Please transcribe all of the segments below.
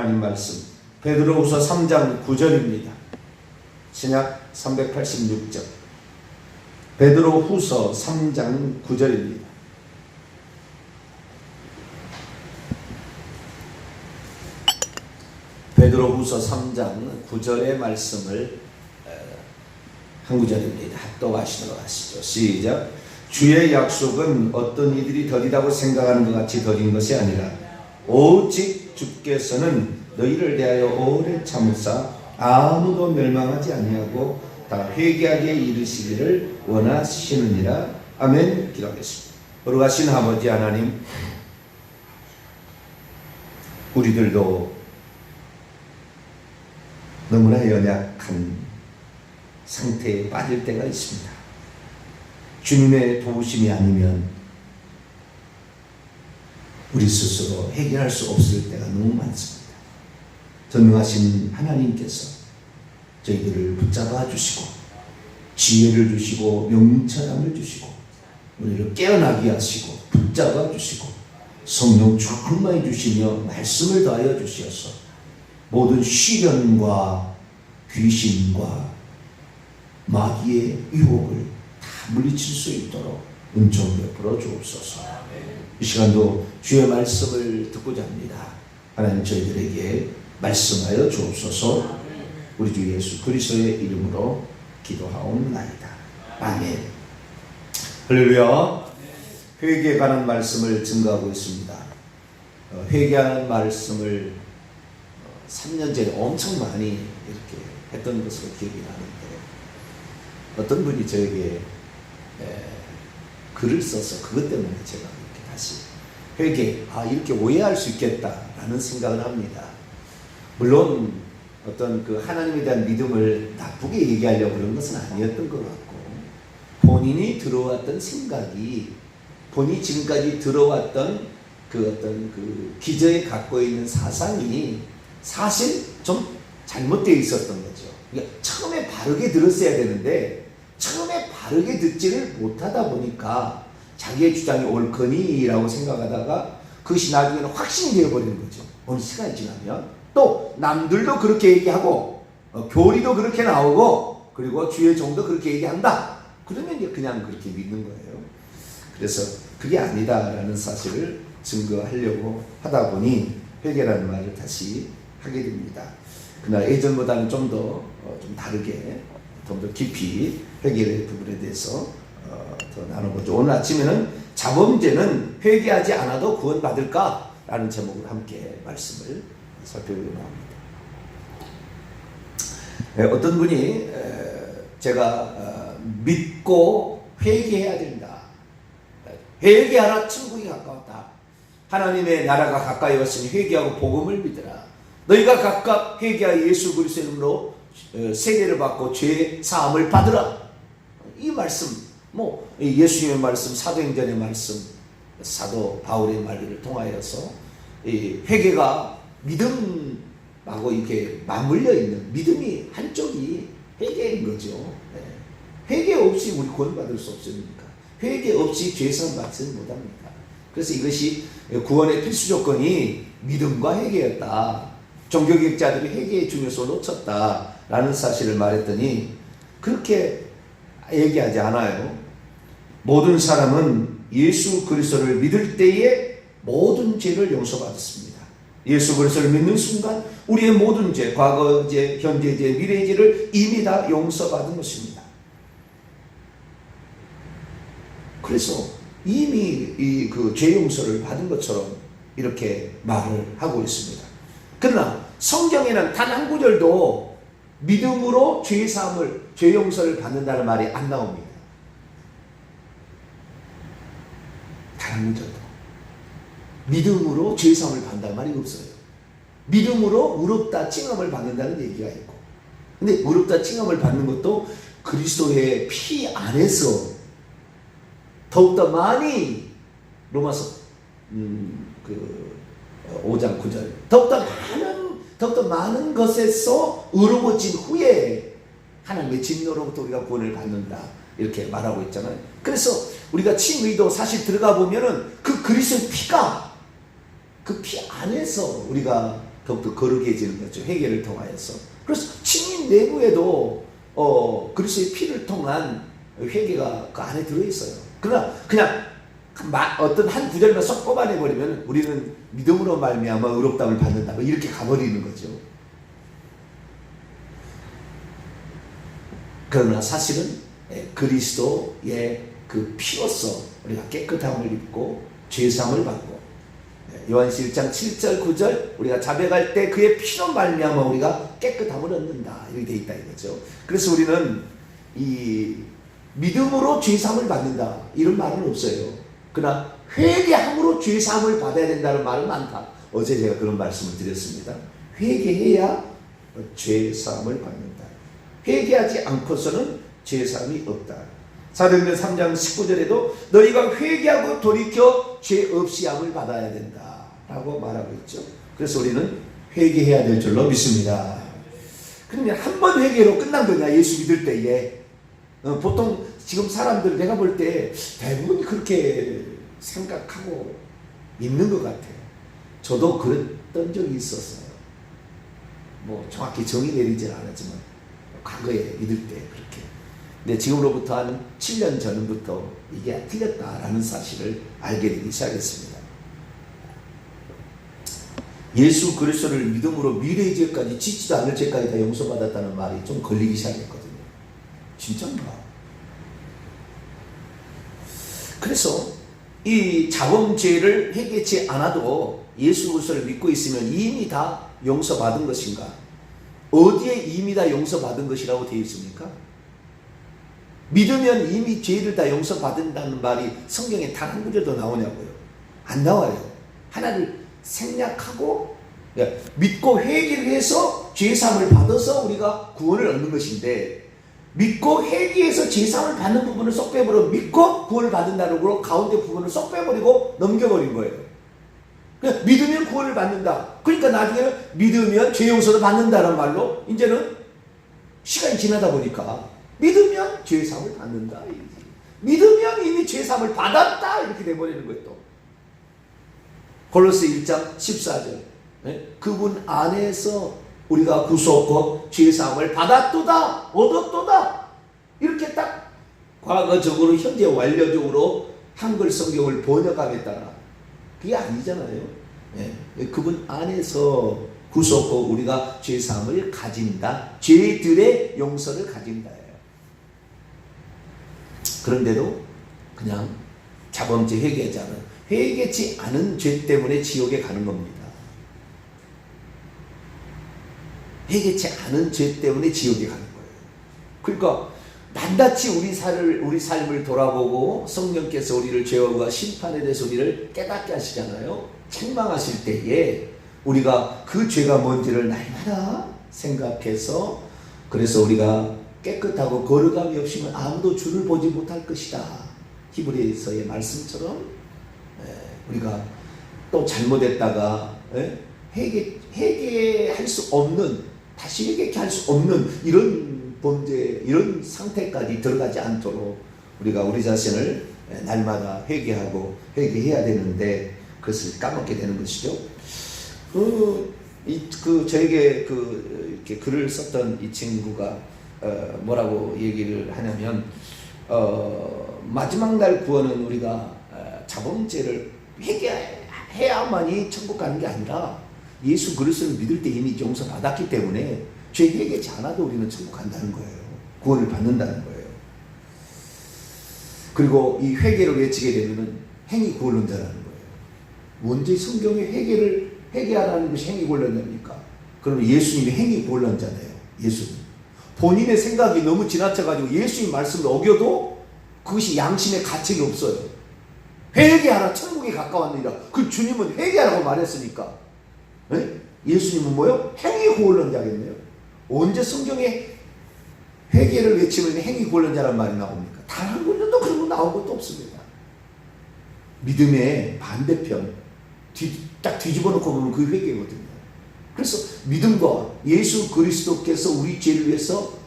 하나님 말씀 베드로후서 3장 9절입니다. 신약 386쪽 베드로후서 3장 9절입니다. 베드로후서 3장 9절의 말씀을 한 구절입니다. 합독하시도록 하시죠. 시작. 주의 약속은 어떤 이들이 더디다고 생각하는 것 같이 더딘 것이 아니라 오직 주께서는 너희를 대하여 오래 참으사 아무도 멸망하지 아니하고 다 회개하게 이르시기를 원하시느니라. 아멘. 기도하겠습니다. 거룩하신 아버지 하나님, 우리들도 너무나 연약한 상태에 빠질 때가 있습니다. 주님의 도우심이 아니면 우리 스스로 해결할 수 없을 때가 너무 많습니다. 전능하신 하나님께서 저희들을 붙잡아 주시고 지혜를 주시고 명철함을 주시고 우리를 깨어나게 하시고 붙잡아 주시고 성령 충만히 주시며 말씀을 더하여 주시어서 모든 시련과 귀신과 마귀의 유혹을 다 물리칠 수 있도록 은총 베풀어 주옵소서. 이 시간도 주의 말씀을 듣고자 합니다. 하나님 저희들에게 말씀하여 주옵소서. 우리 주 예수 그리스도의 이름으로 기도하옵나이다. 아멘. 할렐루야. 회개에 관한 말씀을 증거하고 있습니다. 회개하는 말씀을 3년 전에 엄청 많이 이렇게 했던 것으로 기억이 나는데 어떤 분이 저에게 글을 써서 그것 때문에 제가 이렇게 다시 회개, 이렇게 오해할 수 있겠다라는 생각을 합니다. 물론 어떤 그 하나님에 대한 믿음을 나쁘게 얘기하려고 그런 것은 아니었던 것 같고 본인이 들어왔던 생각이 본인이 지금까지 들어왔던 그 어떤 그 기저에 갖고 있는 사상이 사실 좀 잘못되어 있었던 거죠. 그러니까 처음에 바르게 들었어야 되는데 처음에 바르게 듣지를 못하다 보니까 자기의 주장이 옳거니라고 생각하다가 그것이 나중에는 확신이 되어버리는 거죠. 어느 시간이 지나면 또 남들도 그렇게 얘기하고 교리도 그렇게 나오고 그리고 주의 종도 그렇게 얘기한다. 그러면 이제 그냥 그렇게 믿는 거예요. 그래서 그게 아니다라는 사실을 증거하려고 하다 보니 회개라는 말을 다시 하게 됩니다. 그러나 예전보다는 좀 더 좀 다르게 좀 더 깊이 회개의 부분에 대해서 더 나눠보죠. 오늘 아침에는 자범죄는 회개하지 않아도 구원받을까? 라는 제목으로 함께 말씀을 살펴보려고 합니다. 어떤 분이 제가 믿고 회개해야 된다. 회개하라 천국이 가까웠다. 하나님의 나라가 가까이 왔으니 회개하고 복음을 믿으라. 너희가 각각 회개하여 예수 그리스도의 이름으로 세례를 받고 죄 사함을 받으라. 이 말씀, 예수님의 말씀, 사도행전의 말씀, 사도 바울의 말을 통하여서 이 회개가 믿음하고 이렇게 맞물려 있는 믿음이 한쪽이 회개인 거죠. 회개 없이 우리 구원받을 수 없으니까 회개 없이 죄사함 받지는 못합니다. 그래서 이것이 구원의 필수 조건이 믿음과 회개였다. 종교개혁자들이 회개의 중요성을 놓쳤다라는 사실을 말했더니 그렇게 얘기하지 않아요. 모든 사람은 예수 그리스도를 믿을 때에 모든 죄를 용서받았습니다. 예수 그리스도를 믿는 순간 우리의 모든 죄, 과거 죄, 현재 죄, 미래 죄를 이미 다 용서받은 것입니다. 그래서 이미 이 그 죄 용서를 받은 것처럼 이렇게 말을 하고 있습니다. 그러나 성경에는 단 한 구절도 믿음으로 죄 사함을, 죄 용서를 받는다는 말이 안 나옵니다. 단 한 구절도. 믿음으로 죄 사함을 받는다는 말이 없어요. 믿음으로 의롭다 칭함을 받는다는 얘기가 있고, 근데 의롭다 칭함을 받는 것도 그리스도의 피 안에서 더욱더 많이, 로마서 5장 9절, 더욱더 많은 것에서 의로워진 후에 하나님의 진노로부터 우리가 구원을 받는다, 이렇게 말하고 있잖아요. 그래서 우리가 칭의도 사실 들어가 보면은 그 그리스도의 피가 그 피 안에서 우리가 더욱더 거룩해지는 거죠. 회개를 통하여서. 그래서 친인 내부에도 그리스도의 피를 통한 회개가 그 안에 들어있어요. 그러나 그냥 어떤 한 구절만 쏙 뽑아내버리면 우리는 믿음으로 말미암아 의롭다함을 받는다, 이렇게 가버리는 거죠. 그러나 사실은 그리스도의 그 피로서 우리가 깨끗함을 입고 죄사함을 받고, 요한시 1장 7절 9절 우리가 자백할 때 그의 피로 말미암아 우리가 깨끗함을 얻는다, 이렇게 되어 있다 이거죠. 그래서 우리는 이 믿음으로 죄사함을 받는다 이런 말은 없어요. 그러나 회개함으로 죄사함을 받아야 된다는 말은 많다. 어제 제가 그런 말씀을 드렸습니다. 회개해야 죄사함을 받는다. 회개하지 않고서는 죄사함이 없다. 사도행전 3장 19절에도 너희가 회개하고 돌이켜 죄 없이 함을 받아야 된다 라고 말하고 있죠. 그래서 우리는 회개해야 될 줄로 믿습니다. 그러면 한 번 회개로 끝난 거냐, 예수 믿을 때에. 보통 지금 사람들 내가 볼 때 대부분 그렇게 생각하고 있는 것 같아요. 저도 그랬던 적이 있었어요. 뭐 정확히 정의 내리지는 않았지만 과거에 믿을 때 그렇게. 근데 지금으로부터 한 7년 전부터 이게 틀렸다라는 사실을 알게 되기 시작했습니다. 예수 그리스도를 믿음으로 미래의 죄까지 짓지도 않을 죄까지 다 용서받았다는 말이 좀 걸리기 시작했거든요. 진짜인가? 그래서 이 자범죄를 회개치 않아도 예수 그리스도를 믿고 있으면 이미 다 용서받은 것인가? 어디에 이미 다 용서받은 것이라고 되어 있습니까? 믿으면 이미 죄를 다 용서받는다는 말이 성경에 단 한 구절도 나오냐고요? 안 나와요. 하나를 생략하고 믿고 회개를 해서 죄사함을 받아서 우리가 구원을 얻는 것인데, 믿고 회개해서 죄사함을 받는 부분을 쏙 빼버리고 믿고 구원을 받는다는 걸 가운데 부분을 쏙 빼버리고 넘겨버린 거예요. 믿으면 구원을 받는다. 그러니까 나중에는 믿으면 죄 용서도 받는다는 말로 이제는 시간이 지나다 보니까 믿으면 죄사함을 받는다. 믿으면 이미 죄사함을 받았다. 이렇게 돼버리는 거예요. 또 골로새 1장 14절 그분 안에서 우리가 구속과 죄사함을 받았도다, 얻었도다. 이렇게 딱 과거적으로 현재 완료적으로 한글 성경을 번역하겠다. 그게 아니잖아요. 그분 안에서 구속과 우리가 죄사함을 가진다. 죄들의 용서를 가진다. 그런데도 그냥 자범죄 회개하지 않은, 회개치 않은 죄 때문에 지옥에 가는 겁니다. 회개치 않은 죄 때문에 지옥에 가는 거예요. 그러니까 낱낱이 우리 삶을 돌아보고 성령께서 우리를 죄와 심판에 대해서 우리를 깨닫게 하시잖아요. 책망하실 때에 우리가 그 죄가 뭔지를 날마다 생각해서, 그래서 우리가 깨끗하고 거룩함이 없으면 아무도 주를 보지 못할 것이다. 히브리서의 말씀처럼 우리가 또 잘못했다가 회개할 수 없는, 다시 회개할 수 없는 이런 범죄, 이런 상태까지 들어가지 않도록 우리가 우리 자신을 날마다 회개하고 회개해야 되는데 그것을 까먹게 되는 것이죠. 저에게 이렇게 글을 썼던 이 친구가 뭐라고 얘기를 하냐면, 마지막 날 구원은 우리가 자범죄를 회개해야만이 천국 가는 게 아니라 예수 그리스도를 믿을 때 이미 용서받았기 때문에 죄 회개치 않아도 우리는 천국 간다는 거예요. 구원을 받는다는 거예요. 그리고 이 회개를 외치게 되면 행위 구원론자라는 거예요. 언제 성경에 회개하라는 것이 행위 구원론자입니까? 그러면 예수님이 행위 구원론자네요. 예수님. 본인의 생각이 너무 지나쳐가지고 예수님 말씀을 어겨도 그것이 양심의 가책이 없어요. 회개하라, 천국이 가까웠느니라. 그 주님은 회개하라고 말했으니까. 예수님은 뭐요? 행위 구원론자겠네요. 언제 성경에 회개를 외치면 행위 구원론자란 말이 나옵니까? 단 한 군데도 그런 거 나온 것도 없습니다. 믿음의 반대편 딱 뒤집어 놓고 보면 그 회개거든요. 그래서 믿음과 예수 그리스도께서 우리 죄를 위해서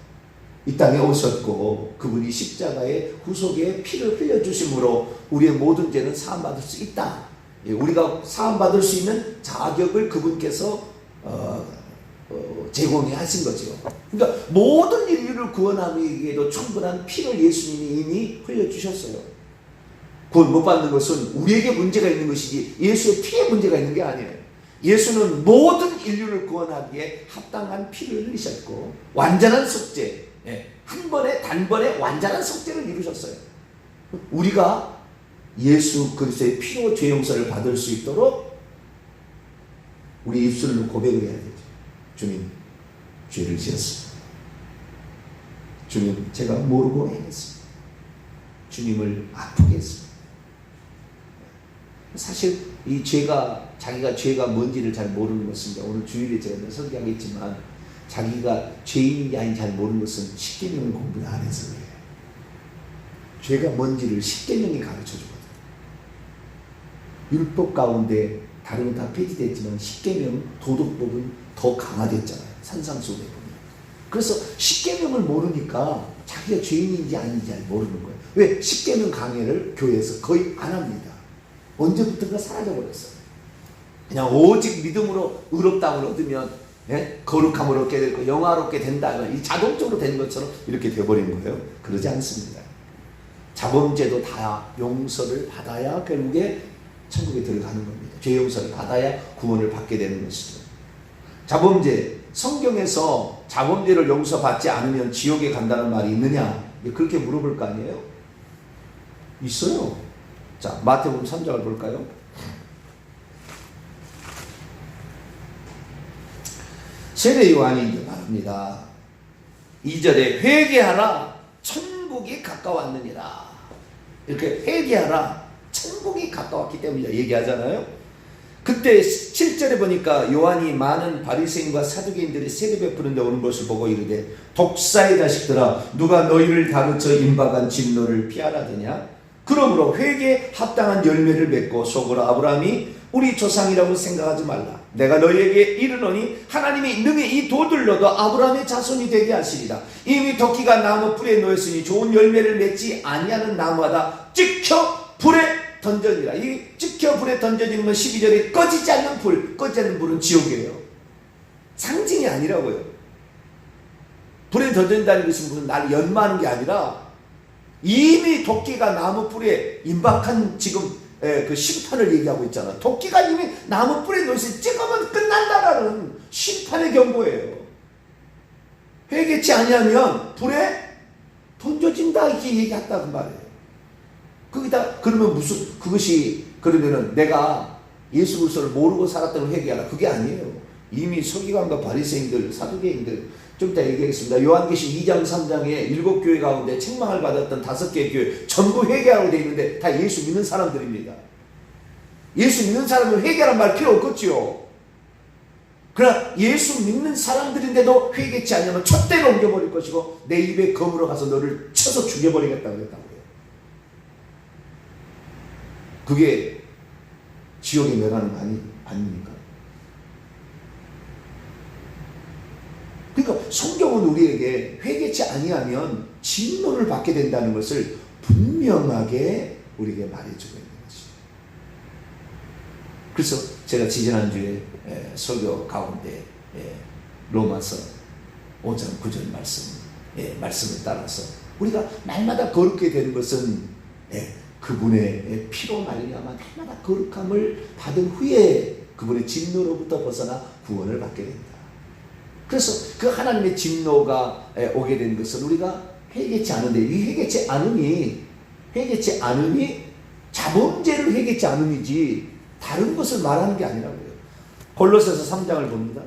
이 땅에 오셨고 그분이 십자가의 구속의 피를 흘려주심으로 우리의 모든 죄는 사함받을 수 있다. 우리가 사함받을 수 있는 자격을 그분께서 제공해 하신 거죠. 그러니까 모든 인류를 구원하기 위해도 충분한 피를 예수님이 이미 흘려주셨어요. 구원 못 받는 것은 우리에게 문제가 있는 것이지 예수의 피에 문제가 있는 게 아니에요. 예수는 모든 인류를 구원하기에 합당한 피를 흘리셨고 완전한 속죄, 한 번에 단번에 완전한 속죄를 이루셨어요. 우리가 예수 그리스도의 피로 죄 용서를 받을 수 있도록 우리 입술로 고백을 해야 되죠. 주님, 죄를 지었습니다. 주님, 제가 모르고 행했습니다. 주님을 아프게 했습니다. 사실 이 자기가 죄가 뭔지를 잘 모르는 것입니다. 오늘 주일에 제가 설교하겠지만 자기가 죄인인지 아닌지 잘 모르는 것은 십계명을 공부를 안 해서 그래요. 죄가 뭔지를 십계명이 가르쳐 주거든요. 율법 가운데 다른 건 다 폐지됐지만 십계명 도덕법은 더 강화됐잖아요. 산상수훈에 보면. 그래서 십계명을 모르니까 자기가 죄인인지 아닌지 잘 모르는 거예요. 왜? 십계명 강해를 교회에서 거의 안 합니다. 언제부턴가 사라져버렸어요. 그냥 오직 믿음으로 의롭다함을 얻으면 거룩함을 얻게 되고 영화롭게 된다. 이 자동적으로 되는 것처럼 이렇게 되어버리는 거예요. 그러지 않습니다. 자범죄도 다 용서를 받아야 결국에 천국에 들어가는 겁니다. 죄 용서를 받아야 구원을 받게 되는 것이죠. 자범죄, 성경에서 자범죄를 용서받지 않으면 지옥에 간다는 말이 있느냐? 그렇게 물어볼 거 아니에요? 있어요. 자, 마태복음 3장을 볼까요? 세례 요한이 이제 말합니다. 2절에 회개하라, 천국이 가까웠느니라. 이렇게 회개하라, 천국이 가까웠기 때문에 얘기하잖아요. 그때 7절에 보니까 요한이 많은 바리새인과 사두개인들이 세례 베푸는 데 오는 것을 보고 이르되 독사의 자식들아, 누가 너희를 가르쳐 임박한 진노를 피하라더냐? 그러므로 회개에 합당한 열매를 맺고 속으로 아브라함이 우리 조상이라고 생각하지 말라. 내가 너희에게 이르노니 하나님이 능히 이 돌들로도 아브라함의 자손이 되게 하시리라. 이미 도끼가 나무 뿔에 놓였으니 좋은 열매를 맺지 아니하는 나무마다 찍혀 불에 던져지라. 이 찍혀 불에 던져지는 건 12절에 꺼지지 않는 불, 꺼지지 않는 불은 지옥이에요. 상징이 아니라고요. 불에 던져진다는 것은 무슨 날 연마하는 게 아니라 이미 도끼가 나무 뿔에 임박한 지금 그 심판을 얘기하고 있잖아. 도끼가 이미 나무 뿔에 놓여서 찍으면 끝난다라는 심판의 경고예요. 회개치 아니하면 불에 던져진다 이렇게 얘기했다 그 말이에요. 거기다 그러면 무슨 그것이 그러면은 내가 예수 그리스도를 모르고 살았다고 회개하라 그게 아니에요. 이미 서기관과 바리새인들, 사두개인들 좀 이따 얘기하겠습니다. 요한계시 2장 3장에 7교회 가운데 책망을 받았던 5개의 교회 전부 회개하라고 되어 있는데 다 예수 믿는 사람들입니다. 예수 믿는 사람은 회개란 말 필요 없겠지요. 그러나 예수 믿는 사람들인데도 회개치 않으면 촛대로 옮겨버릴 것이고 내 입에 검으로 가서 너를 쳐서 죽여버리겠다고 그랬다고요. 그게 지옥에 멸하는 거 아닙니까? 그러니까 성경은 우리에게 회개치 아니하면 진노를 받게 된다는 것을 분명하게 우리에게 말해주고 있는 것이죠. 그래서 제가 지지난주에 설교 가운데 로마서 5장 9절 말씀을 따라서 우리가 날마다 거룩게 되는 것은 그분의 피로 말미암아 날마다 거룩함을 받은 후에 그분의 진노로부터 벗어나 구원을 받게 된다. 그래서 그 하나님의 진노가 오게 된 것은 우리가 회개치 않은데 이 회개치 않음이 자범죄를 회개치 않음이지 다른 것을 말하는 게 아니라고요. 골로새서 3장을 봅니다.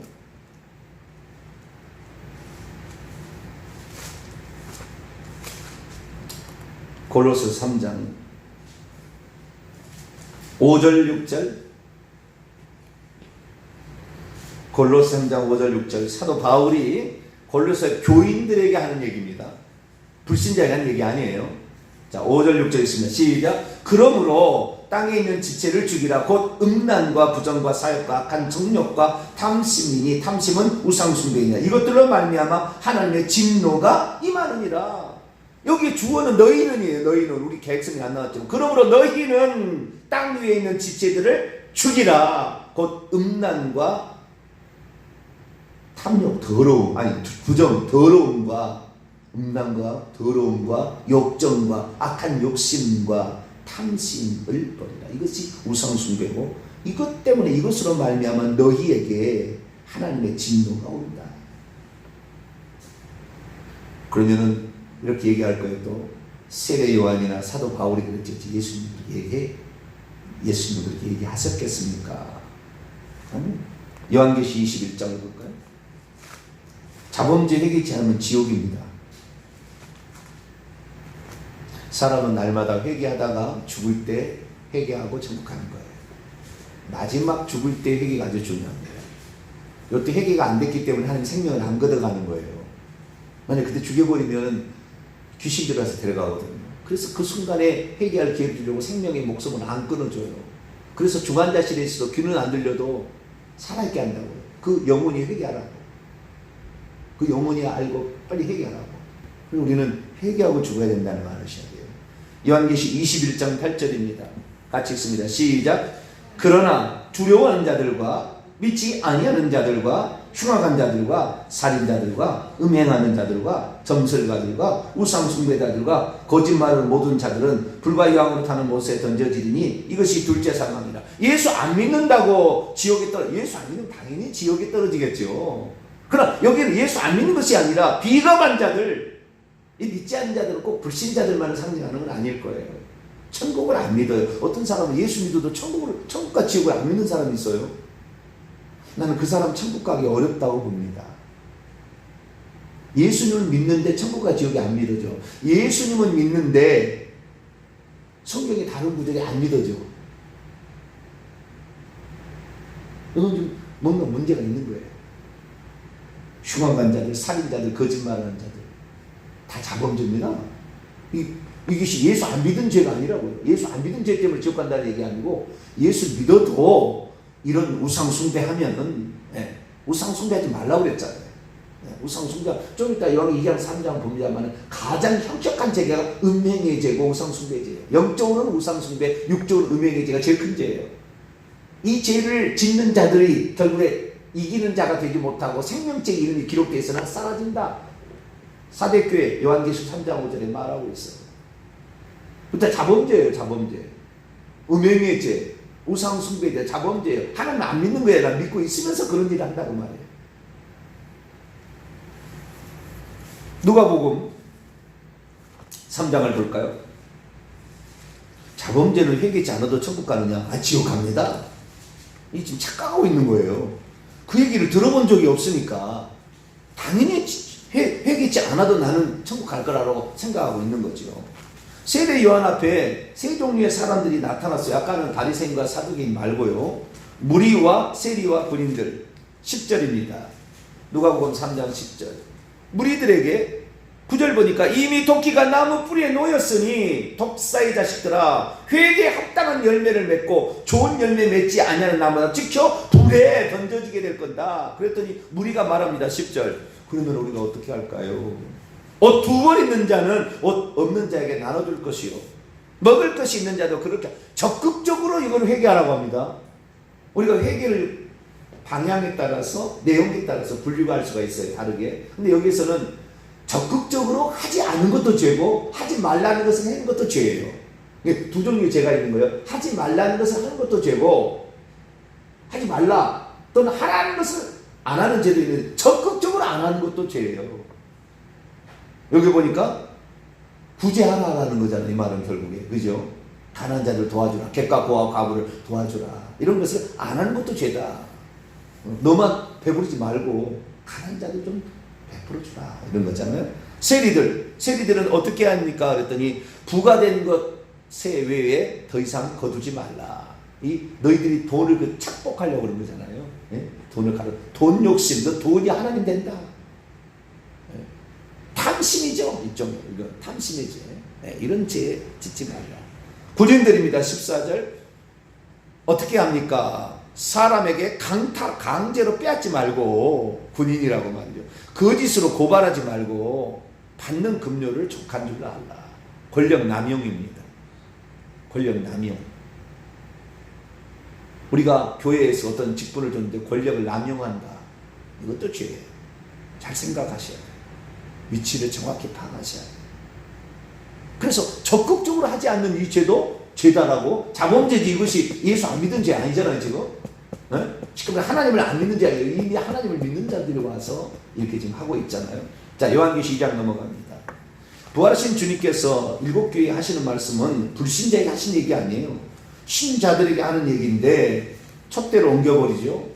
골로새서 3장 5절 6절 골로새 3장 5절 6절 사도 바울이 골로새 교인들에게 하는 얘기입니다. 불신자에게 하는 얘기 아니에요. 자 5절 6절 있습니다. 시작. 그러므로 땅에 있는 지체를 죽이라. 곧 음란과 부정과 사욕과 악한 정욕과 탐심이니 탐심은 우상숭배이니라. 이것들로 말미암아 하나님의 진노가 임하느니라. 여기 주어는 너희는이에요. 너희는 우리 계획성이 안 나왔지만 그러므로 너희는 땅 위에 있는 지체들을 죽이라. 곧 음란과 탐욕, 더러움, 아니 부정, 더러움과 음란과 더러움과 욕정과 악한 욕심과 탐심을 버리라. 이것이 우상숭배고, 이것 때문에 이것으로 말미암아 너희에게 하나님의 진노가 온다. 그러면은 이렇게 얘기할 거예요. 또 세례 요한이나 사도 바울이 그랬지, 예수님들에게 얘기하셨겠습니까? 요한계시 21장을 볼까요? 자범죄 회개치 않으면 지옥입니다. 사람은 날마다 회개하다가 죽을 때 회개하고 천국 가는 거예요. 마지막 죽을 때 회개가 아주 중요합니다. 이때 회개가 안 됐기 때문에 하나님 생명을 안 걷어가는 거예요. 만약 그때 죽여버리면 귀신 들어와서 데려가거든요. 그래서 그 순간에 회개할 기회를 주려고 생명의 목숨을 안 끊어줘요. 그래서 중환자실에 있어도 귀는 안 들려도 살아있게 한다고요. 그 영혼이 회개하라고. 그 영혼이 알고 빨리 회개하라고. 그리고 우리는 회개하고 죽어야 된다는 걸 아셔야 돼요. 요한계시 21장 8절입니다. 같이 읽습니다. 시작. 그러나 두려워하는 자들과 믿지 아니하는 자들과 흉악한 자들과 살인자들과 음행하는 자들과 점설가들과 우상숭배자들과 거짓말을 모든 자들은 불과 유황으로 타는 못에 던져지리니 이것이 둘째 사망이라. 예수 안 믿는다고 지옥에 예수 안 믿으면 당연히 지옥에 떨어지겠죠. 그러나 여기는 예수 안 믿는 것이 아니라 비겁한 자들, 이 믿지 않는 자들은 꼭 불신자들만을 상징하는 건 아닐 거예요. 천국을 안 믿어요. 어떤 사람은 예수 믿어도 천국과 지옥을 안 믿는 사람이 있어요. 나는 그 사람 천국 가기 어렵다고 봅니다. 예수님을 믿는데 천국과 지옥이 안 믿어져. 예수님은 믿는데 성경의 다른 구절이 안 믿어져. 이건 좀 뭔가 문제가 있는 거예요. 흉악한 자들, 살인자들, 거짓말하는 자들 다 자범죄입니다. 이것이 예수 안 믿은 죄가 아니라고요. 예수 안 믿은 죄 때문에 지옥 간다는 얘기 아니고, 예수 믿어도 이런 우상숭배하면은, 우상숭배하지 말라고 그랬잖아요. 우상숭배, 좀 이따 여기 2장 3장 봅니다만 가장 형격한 죄가 음행의 죄고 우상숭배의 죄예요. 영적으로는 우상숭배, 육적으로는 음행의 죄가 제일 큰 죄예요. 이 죄를 짓는 자들이 결국에 이기는 자가 되지 못하고 생명책 이름이 기록되어 있으나 사라진다. 사대교회 요한계시 3장 5절에 말하고 있어요. 그때 자범죄예요. 자범죄, 음행의 죄, 우상숭배의 죄, 자범죄예요. 하나님 안 믿는 거예요. 난 믿고 있으면서 그런 일을 한다고 말이에요. 누가복음 3장을 볼까요? 자범죄는 회개치 않아도 천국 가느냐? 지옥 갑니다. 이 지금 착각하고 있는 거예요. 그 얘기를 들어본 적이 없으니까 당연히 회개치 않아도 나는 천국 갈 거라고 생각하고 있는 거죠. 세례 요한 앞에 세 종류의 사람들이 나타났어요. 아까는 바리새인과 사두개인 말고요. 무리와 세리와 군인들. 10절입니다. 누가복음 3장 10절. 무리들에게 9절 보니까 이미 도끼가 나무 뿌리에 놓였으니 독사의 자식들아, 회개에 합당한 열매를 맺고 좋은 열매 맺지 아니하는 나무나 지켜 불에 던져지게 될 건다. 그랬더니 무리가 말합니다. 10절. 그러면 우리가 어떻게 할까요? 옷 두 벌 있는 자는 옷 없는 자에게 나눠줄 것이요, 먹을 것이 있는 자도 그렇게 적극적으로 이걸 회개하라고 합니다. 우리가 회개를 방향에 따라서 내용에 따라서 분류가 할 수가 있어요. 다르게. 근데 여기서는 적극적으로 하지 않은 것도 죄고 하지 말라는 것을 하는 것도 죄예요. 두 종류의 죄가 있는 거예요. 하지 말라는 것을 하는 것도 죄고, 하지 말라 또는 하라는 것을 안 하는 죄도 있는데 적극적으로 안 하는 것도 죄예요. 여기 보니까 구제하라라는 거잖아요. 이 말은 결국에. 그죠? 가난한 자들 도와주라. 객과 고아 과부를 도와주라. 이런 것을 안 하는 것도 죄다. 너만 배부르지 말고 가난한 자들 좀 베풀어주라. 이런 거잖아요. 세리들은 어떻게 합니까? 그랬더니 부과된 것세 외에 더 이상 거두지 말라. 너희들이 돈을 착복하려고 그런 거잖아요. 예? 돈 욕심, 너 돈이 하나님 된다. 예? 탐심이죠. 이거 탐심의 죄. 예? 이런 죄 짓지 말라. 군인들입니다. 14절. 어떻게 합니까? 사람에게 강제로 빼앗지 말고, 군인이라고 말이죠. 거짓으로 고발하지 말고 받는 급료를 족한 줄로 알라. 권력 남용입니다. 권력 남용. 우리가 교회에서 어떤 직분을 줬는데 권력을 남용한다. 이것도 죄예요. 잘 생각하셔야 돼요. 위치를 정확히 파악하셔야 돼요. 그래서 적극적으로 하지 않는 이 죄도 죄다라고, 자범죄지. 이것이 예수 안 믿은 죄 아니잖아요 지금. 지금 하나님을 안 믿는 자, 이미 하나님을 믿는 자들이 와서 이렇게 지금 하고 있잖아요. 자, 요한계시 2장 넘어갑니다. 부활하신 주님께서 일곱 교회에 하시는 말씀은 불신자에게 하신 얘기 아니에요. 신자들에게 하는 얘기인데 촛대로 옮겨버리죠.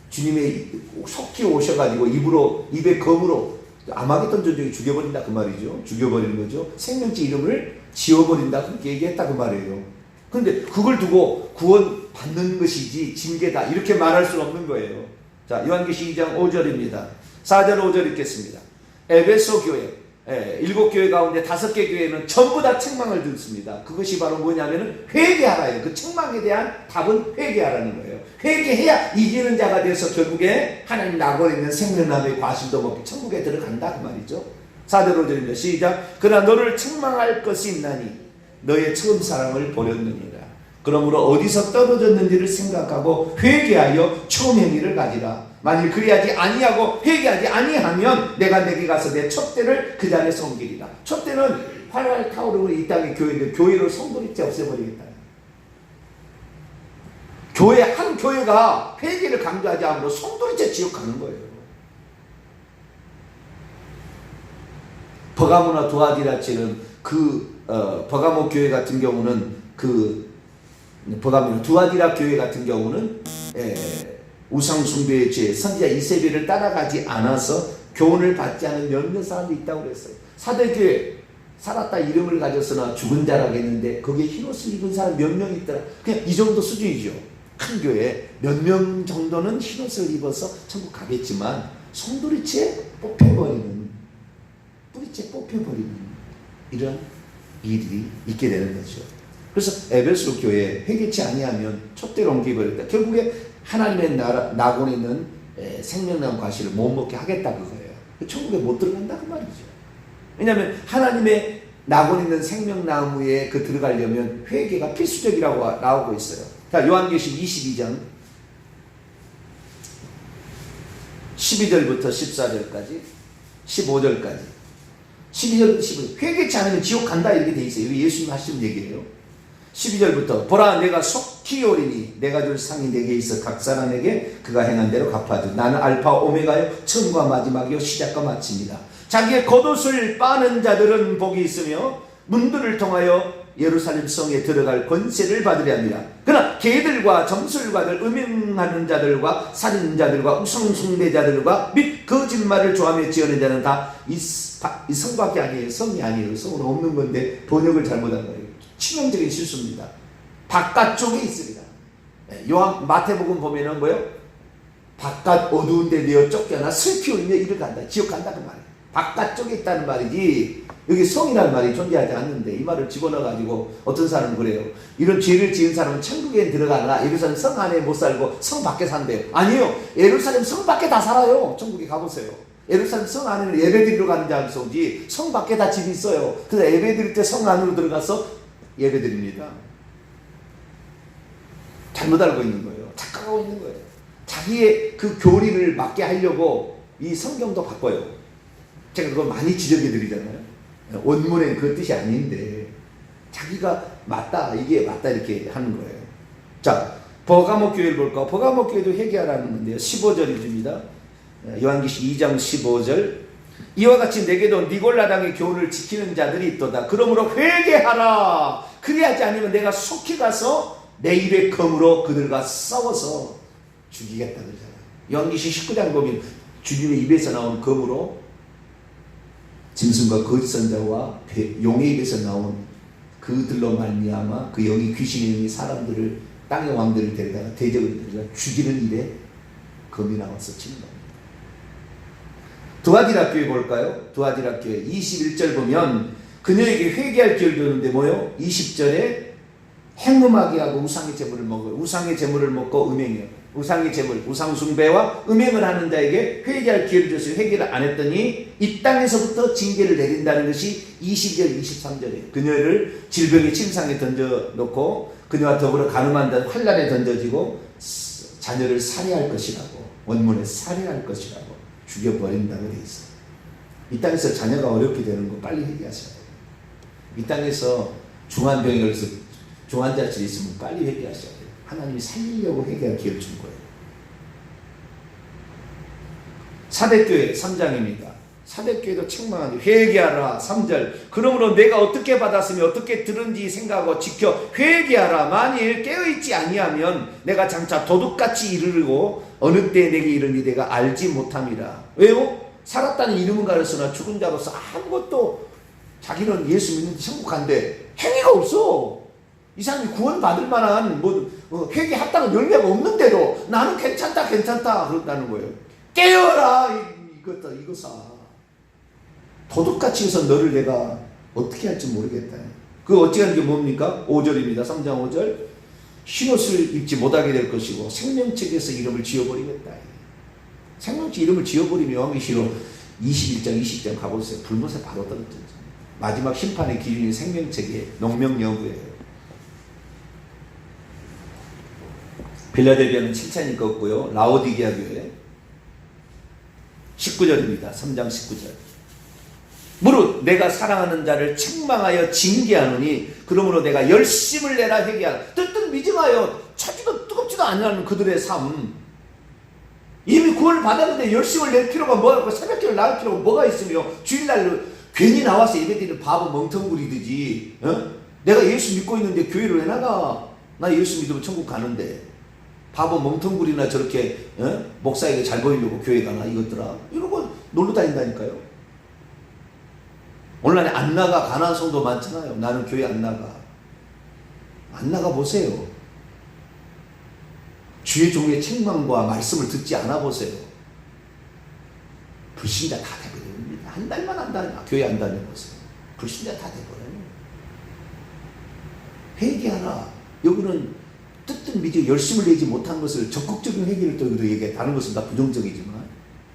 주님의 속히 오셔가지고 입에 검으로 아마겟돈 전쟁에 죽여버린다 그 말이죠. 죽여버리는 거죠. 생명체 이름을 지워버린다 그렇게 얘기했다 그 말이에요. 그런데 그걸 두고 구원 받는 것이지 징계다 이렇게 말할 수 없는 거예요. 자, 요한계시 2장 5절입니다. 4절 5절 읽겠습니다. 에베소 교회, 일곱 교회 가운데 5개 교회는 전부 다 책망을 듣습니다. 그것이 바로 뭐냐면은 회개하라예요. 그 책망에 대한 답은 회개하라는 거예요. 회개해야 이기는 자가 돼서 결국에 하나님 낙원에 있는 생명나무의 과실도 먹고 천국에 들어간다 그 말이죠. 4절 5절입니다. 시작. 그러나 너를 책망할 것이 있나니 너의 처음 사랑을 버렸느니라. 그러므로 어디서 떨어졌는지를 생각하고 회개하여 처음 행위를 가지라. 만일 그리하지 아니하고 회개하지 아니하면 내가 내게 가서 내 촛대를 그 자리에 옮기리라. 촛대는 활활 타오르고 이 땅의 교회인데 교회를 성도리째 없애버리겠다. 한 교회가 회개를 강조하지 않으므로 성도리째 지옥 가는 거예요. 버가모나 두아디라처럼 버가모 교회 같은 경우는 버가모나 두아디라 교회 같은 경우는 우상숭배의 죄, 선지자 이세벨을 따라가지 않아서 교훈을 받지 않은 몇몇 사람도 있다고 그랬어요. 사대교회 살았다 이름을 가졌으나 죽은 자라고 했는데 거기에 흰옷을 입은 사람 몇 명 있더라. 그냥 이 정도 수준이죠. 큰 교회 몇 명 정도는 흰옷을 입어서 천국 가겠지만 송두리째 뽑혀버리는, 뿌리째 뽑혀버리는 이런 일이 있게 되는 거죠. 그래서 에베소 교회 회개치 아니하면 촛대로 옮겨버렸다. 결국에 하나님의 낙원에 있는 생명나무 과실을 못 먹게 하겠다 그거예요. 천국에 못 들어간다 그 말이죠. 왜냐하면 하나님의 낙원에 있는 생명나무에 들어가려면 회개가 필수적이라고 나오고 있어요. 자, 요한계시 22장 12절부터 14절까지 15절까지 12절 15절 회개치 않으면 지옥 간다 이렇게 돼 있어요. 이게 예수님 하시는 얘기예요. 12절부터 보라 내가 속히 오리니 내가 줄 상이 내게 있어 각 사람에게 그가 행한 대로 갚아주. 나는 알파 오메가요 처음과 마지막이요 시작과 마칩니다. 자기의 겉옷을 빠는 자들은 복이 있으며 문들을 통하여 예루살렘 성에 들어갈 권세를 받으려 합니다. 그러나 개들과 점술가들, 음행하는 자들과 살인자들과 우상숭배자들과 및 거짓말을 좋아하며 지어낸 자는 다 이 성밖에 아니에요. 성이 아니에요. 성은 없는 건데 번역을 잘못한 거예요. 치명적인 실수입니다. 바깥쪽에 있습니다. 마태복음 보면은 뭐요? 바깥 어두운 데 내어 쫓겨나 슬피 울며 이를 간다. 지옥 간다 그 말이에요. 바깥쪽에 있다는 말이지 여기 성이라는 말이 존재하지 않는데 이 말을 집어넣어가지고 어떤 사람은 그래요. 이런 죄를 지은 사람은 천국에 들어가나 예루살렘 성 안에 못 살고 성 밖에 산대요. 아니요. 예루살렘 성 밖에 다 살아요. 천국에 가보세요. 예루살렘 성 안에는 예배드리러 가는 자가 오지 성 밖에 다 집이 있어요. 그래서 예배드릴 때 성 안으로 들어가서 예배드립니다. 잘못 알고 있는 거예요. 착각하고 있는 거예요. 자기의 그 교리를 맞게 하려고 이 성경도 바꿔요. 제가 그거 많이 지적해 드리잖아요. 원문엔 그 뜻이 아닌데 자기가 맞다 이게 맞다 이렇게 하는 거예요. 자, 버가모 교회를 볼까? 버가모 교회도 회개하라는 건데요. 15절입니다. 요한계시 2장 15절 이와 같이 내게도 니골라당의 교훈을 지키는 자들이 있도다. 그러므로 회개하라. 그리하지 않으면 내가 속히 가서 내 입의 검으로 그들과 싸워서 죽이겠다 그러잖아요. 요한계시 19장 보면 주님의 입에서 나온 검으로 짐승과 거짓 선자와 용의 입에서 나온 그들로 말미암아 그 영이 귀신의 영이 사람들을 땅의 왕들을 데려다가 대적을 데려다가 죽이는 일에 검이 나와서 치는 겁니다. 두아디라 교회 볼까요? 두아디라 교회 21절 보면 그녀에게 회개할 기회를 주는데 뭐요? 20절에 행음하게 하고 우상의 제물을 먹어요. 우상의 제물을 먹고 음행해요. 우상의 제물, 우상숭배와 음행을 하는 자에게 회개할 기회를 줬어요. 회개를 안 했더니 이 땅에서부터 징계를 내린다는 것이 22절, 23절이에요. 그녀를 질병의 침상에 던져놓고 그녀와 더불어 가늠한 자 환란에 던져지고 자녀를 살해할 것이라고 원문에 살해할 것이라고 죽여버린다고 돼 있어요. 이 땅에서 자녀가 어렵게 되는 거 빨리 회개하셔야 돼요. 이 땅에서 중환병에 걸려서 중환자실에 있으면 빨리 회개하셔야 돼요. 하나님이 살리려고 회개할 기회를 준 거예요. 사대교회 3장입니다. 사대교회도 책망하니 회개하라. 3절 그러므로 내가 어떻게 받았으며 어떻게 들은지 생각하고 지켜 회개하라. 만일 깨어있지 아니하면 내가 장차 도둑같이 이르르고 어느 때 내게 이르니 내가 알지 못함이라. 왜요? 살았다는 이름은 가르치나 죽은 자로서 아무것도 자기는 예수 믿는데 천국 간대. 행위가 없어. 이 사람이 구원받을 만한 회개 합당한 열매가 없는데도 나는 괜찮다 그런다는 거예요. 깨어라. 이거사 도둑같이 해서 너를 내가 어떻게 할지 모르겠다. 그 어찌 하는 게 뭡니까? 5절입니다. 3장 5절 흰옷을 입지 못하게 될 것이고 생명책에서 이름을 지워버리겠다. 생명책 이름을 지워버리면 왕기시로 21장 20장 가보세요. 불못에 바로 떨어졌죠. 마지막 심판의 기준이 생명책의 농명여부예요. 빌라델비아는 칭찬이 꺾고요. 라오디게아 교회 19절입니다. 3장 19절 무릇 내가 사랑하는 자를 책망하여 징계하노니 그러므로 내가 열심을 내라 회개하라. 뜨뜻 미증하여 차지도 뜨겁지도 않는 그들의 삶. 이미 구원을 받았는데 열심을 낼 필요가 뭐가 새벽기를 나올 필요가 뭐가 있으며 주일날 괜히 나와서 예배드리는 바보 멍텅구리듯이 내가 예수 믿고 있는데 교회를 왜 나가? 나 예수 믿으면 천국 가는데 바보 멍텅구리나 저렇게 목사에게 잘 보이려고 교회 가나 이것들아 이러고 놀러 다닌다니까요. 오늘날에 안 나가 가난한 성도 많잖아요. 나는 교회 안 나가 보세요. 주의 종의 책망과 말씀을 듣지 않아 보세요. 불신자 다 돼버립니다. 한 달만 안 다녀 교회 안 다녀보세요. 불신자 다 돼버려요. 회개하라. 여기는 뜨뜻 미지 열심을 내지 못한 것을 적극적인 회개를 또 얘기해. 다른 것은 다 부정적이지만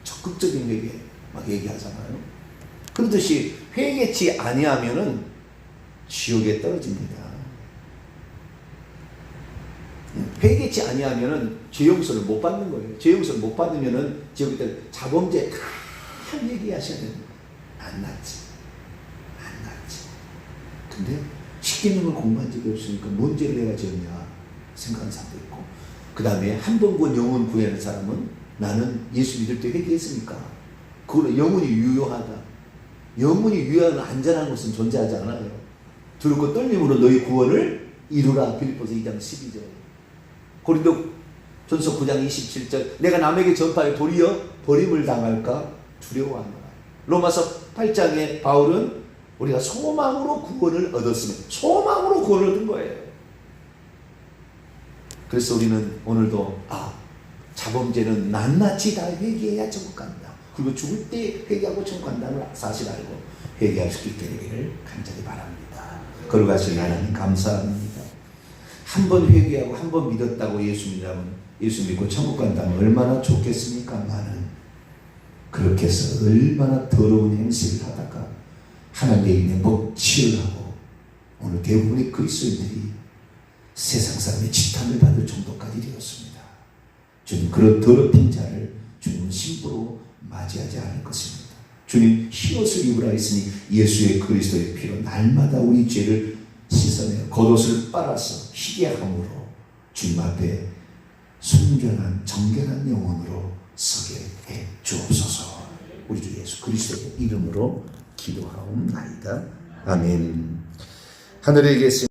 적극적인 회개 막 얘기하잖아요. 그러듯이 회개치 아니하면은 지옥에 떨어집니다. 회개치 아니하면은 죄 용서를 못 받는 거예요. 죄 용서를 못 받으면은 지옥에 떨어. 자범죄 다 얘기하셔야 됩니다. 안 낫지. 근데 십계명을 공부한 적이 없으니까 뭔 죄를 내가 지었냐 생각하는 사람도 있고, 그 다음에 한 번 구원 영혼 구하는 사람은 나는 예수 믿을 때 회개했으니까 그거는 영혼이 유효하다. 영혼이 유효한 안전한 것은 존재하지 않아요. 두렵고 떨림으로 너희 구원을 이루라. 빌립보서 2장 12절. 고린도전서 9장 27절 내가 남에게 전파해 도리어 버림을 당할까 두려워하노라. 로마서 8장에 바울은 우리가 소망으로 구원을 얻었으면 소망으로 구원을 얻은 거예요. 그래서 우리는 오늘도 자범죄는 낱낱이 다 회개해야 천국 간다. 그리고 죽을 때 회개하고 천국 간다는 사실 알고 회개할 수 있게 되기를 간절히 바랍니다. 거룩하신 하나님 감사합니다. 한 번 회개하고 한 번 믿었다고 예수 믿고 천국 간다면 얼마나 좋겠습니까만은 그렇게 해서 얼마나 더러운 행실을 하다가 하나님의 이름에 먹칠을 하고 오늘 대부분의 그리스도인들이 세상 사람의 지탄을 받을 정도까지 되었습니다. 주님 그런 더럽힌 자를 주님은 심부로 맞이하지 않을 것입니다. 주님 흰옷을 입으라 했으니 예수의 그리스도의 피로 날마다 우리 죄를 씻어내어 겉옷을 빨아서 희게 함으로 주님 앞에 순결한 정결한 영혼으로 서게 해 주옵소서. 우리 주 예수 그리스도의 이름으로 기도하옵나이다. 아멘. 하늘에 계신